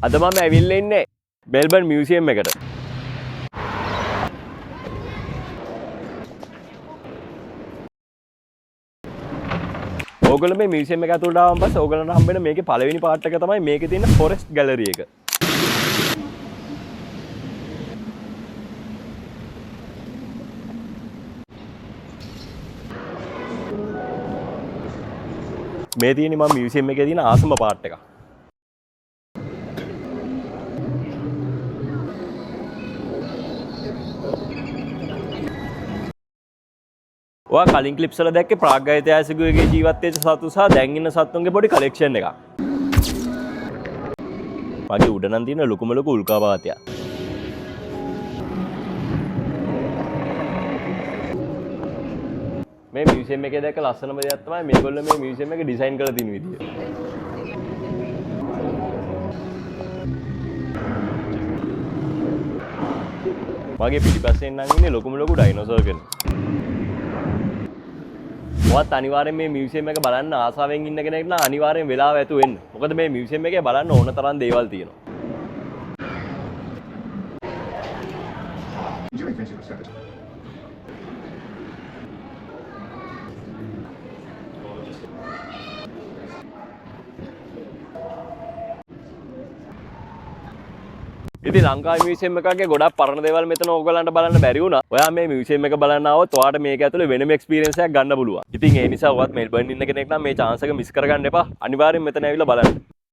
අද මම ඇවිල්ලා ඉන්නේ මෙල්බර්න් මියුසියම් එකට. ඕගොල්ලෝ මේ මියුසියම් එක ඇතුළට ආවම පස්සේ ඕගොල්ලන්ට හම්බ වෙන මේකේ පළවෙනි පාර්ට් එක තමයි මේකේ තියෙන ෆොරෙස්ට් ගැලරි එක. මේ තියෙන්නේ මම මියුසියම් එකේ තියෙන ආසම පාර්ට් එක. ඔයා කලින් ක්ලිප්ස් වල දැක්කේ ප්‍රාග්යිතිහාසිකයෝගේ ජීවත් වෙච්ච සතු සහ දැන් ඉන්න සතුන්ගේ පොඩි කලෙක්ෂන් එකක්. මගේ උඩ නම් තියෙන ලොකුම ලොකු උල්කාපාතයක්. මේ මියුසියම් එකේ දැක්ක ලස්සනම දෙයක් තමයි මේගොල්ලෝ මේ මියුසියම් එක ඩිසයින් කරලා තියෙන විදිය. මගේ පිටිපස්සෙන් නම් ඉන්නේ ලොකුම ලොකු ඩයිනෝසර් කෙනෙක්. ඔයත් අනිවාර්යෙන් මේ මියුසියම් එක බලන්න ආසාවෙන් ඉන්න කෙනෙක් නම් අනිවාර්යෙන් වෙලාව ඇතු වෙන්න. මොකද මේ මියුසියම් එකේ බලන්න ඕන තරම් දේවල් තියෙනවා. ඉතින් ලංකාවේ මියුසියම් එකකගේ ගොඩක් පරණ දේවල් මෙතන ඕගලන්ට බලන්න බැරි වුණා. ඔයා මේ මියුසියම් එක බලන්න ආවොත් ඔයාට මේක ඇතුලේ වෙනම එක්ස්පීරියන්ස් එකක් ගන්න පුළුවන්. ඉතින් ඒ නිසා ඔයත් මෙල්බර්න් ඉන්න කෙනෙක් නම් මේ chance එක මිස් කරගන්න එපා. අනිවාර්යෙන් මෙතන ඇවිල්ලා බලන්න.